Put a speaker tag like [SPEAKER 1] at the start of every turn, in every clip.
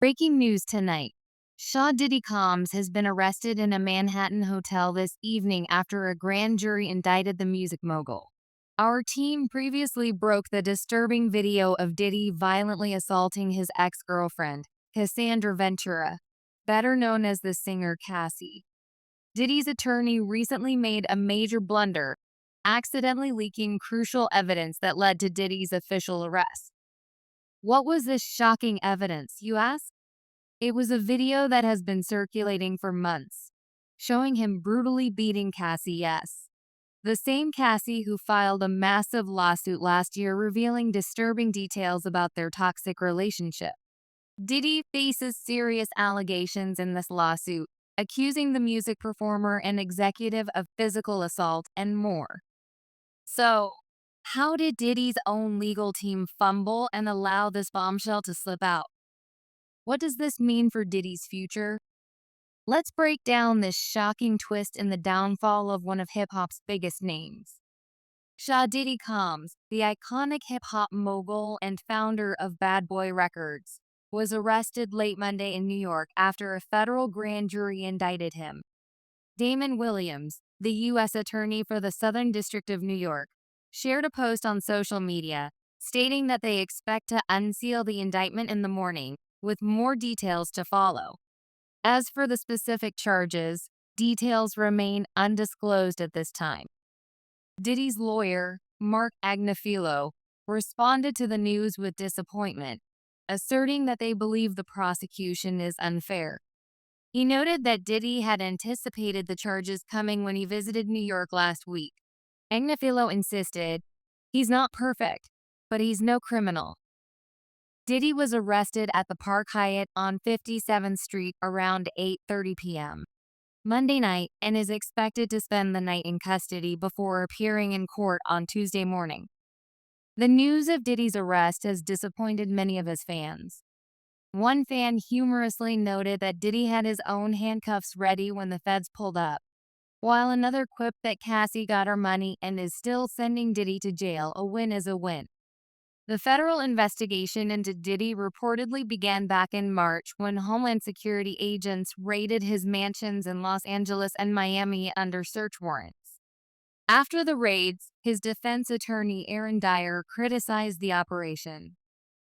[SPEAKER 1] Breaking news tonight. Diddy Combs has been arrested in a Manhattan hotel this evening after a grand jury indicted the music mogul. Our team previously broke the disturbing video of Diddy violently assaulting his ex-girlfriend, Cassandra Ventura, better known as the singer Cassie. Diddy's attorney recently made a major blunder, accidentally leaking crucial evidence that led to Diddy's official arrest. What was this shocking evidence, you ask? It was a video that has been circulating for months, showing him brutally beating Cassie Yes. The same Cassie who filed a massive lawsuit last year revealing disturbing details about their toxic relationship. Diddy faces serious allegations in this lawsuit, accusing the music performer and executive of physical assault and more. So, how did Diddy's own legal team fumble and allow this bombshell to slip out? What does this mean for Diddy's future? Let's break down this shocking twist in the downfall of one of hip hop's biggest names. Diddy Combs, the iconic hip hop mogul and founder of Bad Boy Records, was arrested late Monday in New York after a federal grand jury indicted him. Damon Williams, the U.S. Attorney for the Southern District of New York, shared a post on social media stating that they expect to unseal the indictment in the morning, with more details to follow. As for the specific charges, details remain undisclosed at this time. Diddy's lawyer, Mark Agnifilo, responded to the news with disappointment, asserting that they believe the prosecution is unfair. He noted that Diddy had anticipated the charges coming when he visited New York last week. Agnifilo insisted, "He's not perfect, but he's no criminal." Diddy was arrested at the Park Hyatt on 57th Street around 8:30 p.m. Monday night and is expected to spend the night in custody before appearing in court on Tuesday morning. The news of Diddy's arrest has disappointed many of his fans. One fan humorously noted that Diddy had his own handcuffs ready when the feds pulled up, while another quipped that Cassie got her money and is still sending Diddy to jail. A win is a win. The federal investigation into Diddy reportedly began back in March when Homeland Security agents raided his mansions in Los Angeles and Miami under search warrants. After the raids, his defense attorney Aaron Dyer criticized the operation,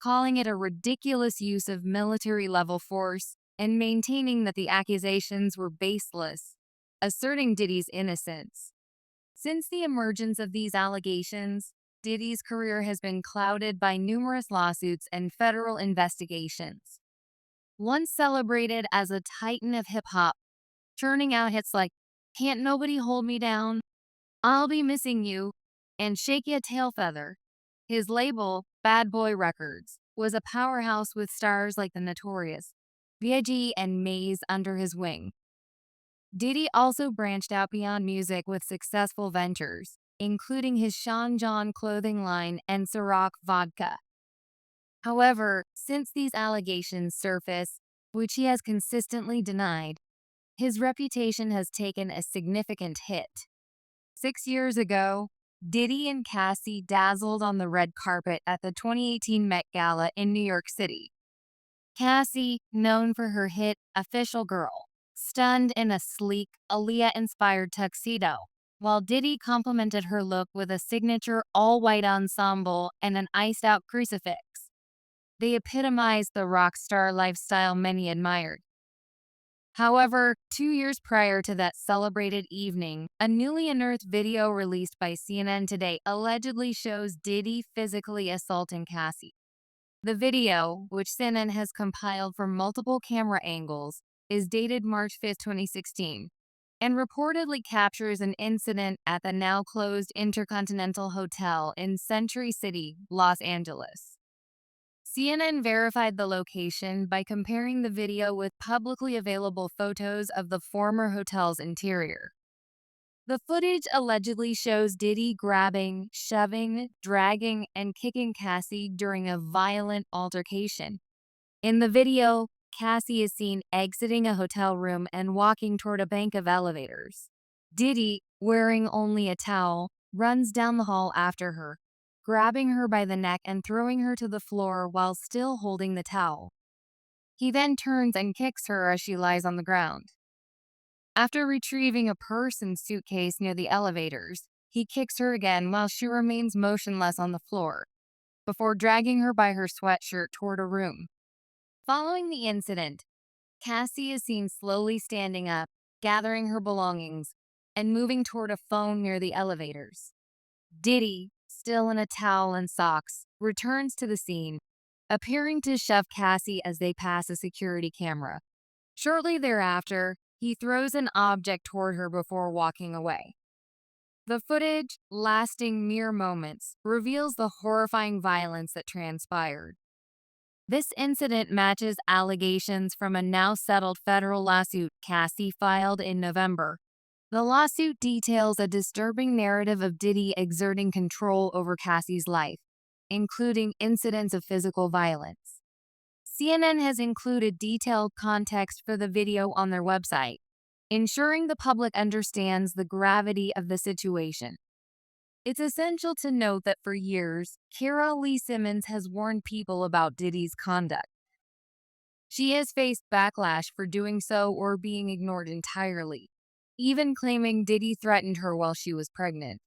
[SPEAKER 1] calling it a ridiculous use of military-level force and maintaining that the accusations were baseless, asserting Diddy's innocence. Since the emergence of these allegations, Diddy's career has been clouded by numerous lawsuits and federal investigations. Once celebrated as a titan of hip-hop, churning out hits like "Can't Nobody Hold Me Down," "I'll Be Missing You," and "Shake Ya Tail Feather," his label, Bad Boy Records, was a powerhouse with stars like the Notorious, B.I.G. and Maze under his wing. Diddy also branched out beyond music with successful ventures, including his Sean John clothing line and Ciroc vodka. However, since these allegations surfaced, which he has consistently denied, his reputation has taken a significant hit. 6 years ago, Diddy and Cassie dazzled on the red carpet at the 2018 Met Gala in New York City. Cassie, known for her hit Official Girl, stunned in a sleek, Aaliyah-inspired tuxedo, while Diddy complimented her look with a signature all-white ensemble and an iced-out crucifix. They epitomized the rock star lifestyle many admired. However, 2 years prior to that celebrated evening, a newly unearthed video released by CNN Today allegedly shows Diddy physically assaulting Cassie. The video, which CNN has compiled from multiple camera angles, is dated March 5, 2016, and reportedly captures an incident at the now-closed Intercontinental Hotel in Century City, Los Angeles. CNN verified the location by comparing the video with publicly available photos of the former hotel's interior. The footage allegedly shows Diddy grabbing, shoving, dragging, and kicking Cassie during a violent altercation. In the video, Cassie is seen exiting a hotel room and walking toward a bank of elevators. Diddy, wearing only a towel, runs down the hall after her, grabbing her by the neck and throwing her to the floor while still holding the towel. He then turns and kicks her as she lies on the ground. After retrieving a purse and suitcase near the elevators, he kicks her again while she remains motionless on the floor, before dragging her by her sweatshirt toward a room. Following the incident, Cassie is seen slowly standing up, gathering her belongings, and moving toward a phone near the elevators. Diddy, still in a towel and socks, returns to the scene, appearing to shove Cassie as they pass a security camera. Shortly thereafter, he throws an object toward her before walking away. The footage, lasting mere moments, reveals the horrifying violence that transpired. This incident matches allegations from a now settled federal lawsuit Cassie filed in November. The lawsuit details a disturbing narrative of Diddy exerting control over Cassie's life, including incidents of physical violence. CNN has included detailed context for the video on their website, ensuring the public understands the gravity of the situation. It's essential to note that for years, Kira Lee Simmons has warned people about Diddy's conduct. She has faced backlash for doing so or being ignored entirely, even claiming Diddy threatened her while she was pregnant.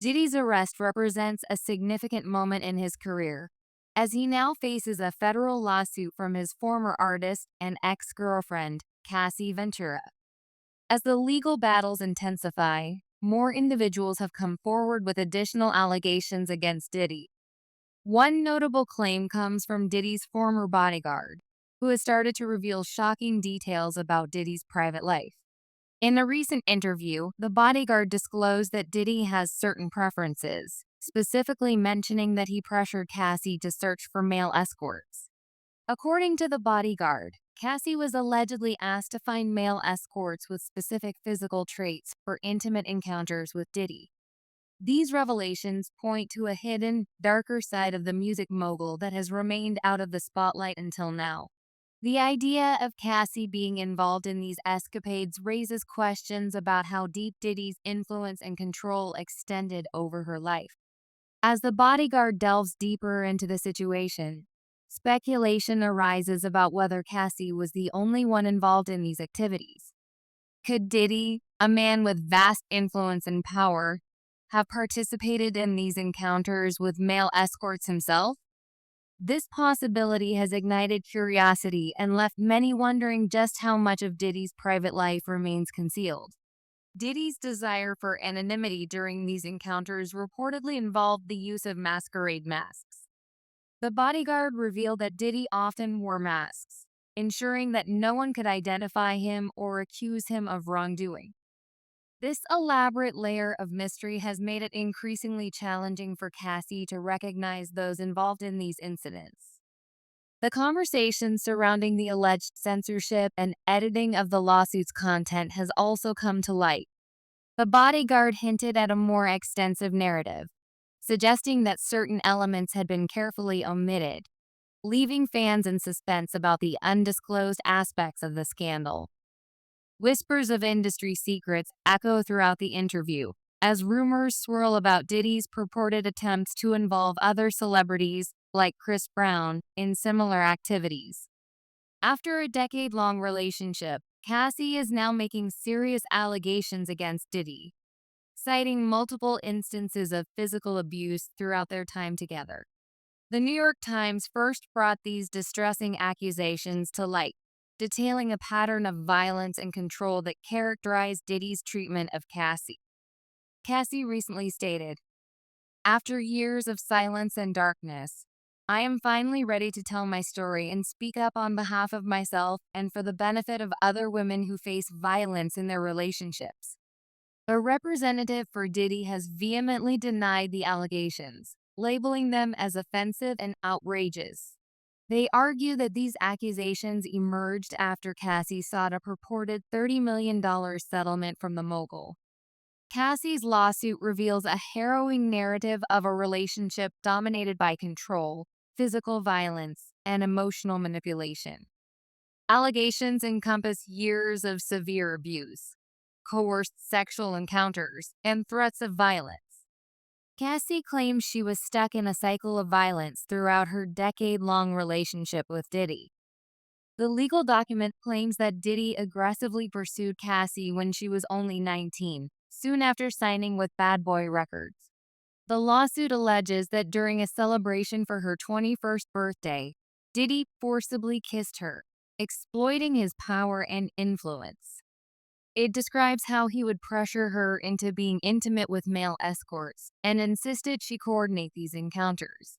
[SPEAKER 1] Diddy's arrest represents a significant moment in his career, as he now faces a federal lawsuit from his former artist and ex-girlfriend, Cassie Ventura. As the legal battles intensify, more individuals have come forward with additional allegations against Diddy. One notable claim comes from Diddy's former bodyguard, who has started to reveal shocking details about Diddy's private life. In a recent interview, the bodyguard disclosed that Diddy has certain preferences, specifically mentioning that he pressured Cassie to search for male escorts. According to the bodyguard, Cassie was allegedly asked to find male escorts with specific physical traits for intimate encounters with Diddy. These revelations point to a hidden, darker side of the music mogul that has remained out of the spotlight until now. The idea of Cassie being involved in these escapades raises questions about how deep Diddy's influence and control extended over her life. As the bodyguard delves deeper into the situation, speculation arises about whether Cassie was the only one involved in these activities. Could Diddy, a man with vast influence and power, have participated in these encounters with male escorts himself? This possibility has ignited curiosity and left many wondering just how much of Diddy's private life remains concealed. Diddy's desire for anonymity during these encounters reportedly involved the use of masquerade masks. The bodyguard revealed that Diddy often wore masks, ensuring that no one could identify him or accuse him of wrongdoing. This elaborate layer of mystery has made it increasingly challenging for Cassie to recognize those involved in these incidents. The conversation surrounding the alleged censorship and editing of the lawsuit's content has also come to light. The bodyguard hinted at a more extensive narrative, suggesting that certain elements had been carefully omitted, leaving fans in suspense about the undisclosed aspects of the scandal. Whispers of industry secrets echo throughout the interview, as rumors swirl about Diddy's purported attempts to involve other celebrities, like Chris Brown, in similar activities. After a decade-long relationship, Cassie is now making serious allegations against Diddy, citing multiple instances of physical abuse throughout their time together. The New York Times first brought these distressing accusations to light, detailing a pattern of violence and control that characterized Diddy's treatment of Cassie. Cassie recently stated, "After years of silence and darkness, I am finally ready to tell my story and speak up on behalf of myself and for the benefit of other women who face violence in their relationships." A representative for Diddy has vehemently denied the allegations, labeling them as offensive and outrageous. They argue that these accusations emerged after Cassie sought a purported $30 million settlement from the mogul. Cassie's lawsuit reveals a harrowing narrative of a relationship dominated by control, physical violence, and emotional manipulation. Allegations encompass years of severe abuse, coerced sexual encounters, and threats of violence. Cassie claims she was stuck in a cycle of violence throughout her decade-long relationship with Diddy. The legal document claims that Diddy aggressively pursued Cassie when she was only 19, soon after signing with Bad Boy Records. The lawsuit alleges that during a celebration for her 21st birthday, Diddy forcibly kissed her, exploiting his power and influence. It describes how he would pressure her into being intimate with male escorts and insisted she coordinate these encounters.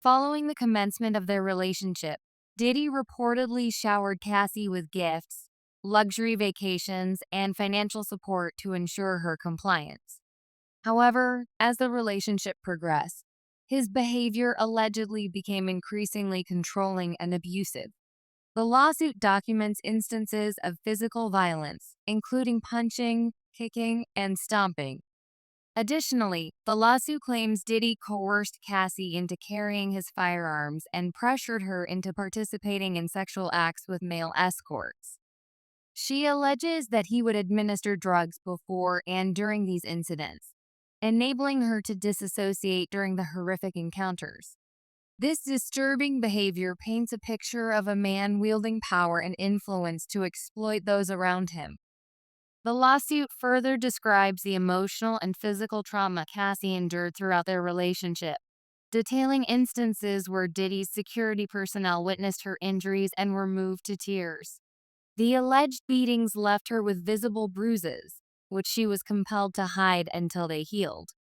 [SPEAKER 1] Following the commencement of their relationship, Diddy reportedly showered Cassie with gifts, luxury vacations, and financial support to ensure her compliance. However, as the relationship progressed, his behavior allegedly became increasingly controlling and abusive. The lawsuit documents instances of physical violence, including punching, kicking, and stomping. Additionally, the lawsuit claims Diddy coerced Cassie into carrying his firearms and pressured her into participating in sexual acts with male escorts. She alleges that he would administer drugs before and during these incidents, enabling her to disassociate during the horrific encounters. This disturbing behavior paints a picture of a man wielding power and influence to exploit those around him. The lawsuit further describes the emotional and physical trauma Cassie endured throughout their relationship, detailing instances where Diddy's security personnel witnessed her injuries and were moved to tears. The alleged beatings left her with visible bruises, which she was compelled to hide until they healed.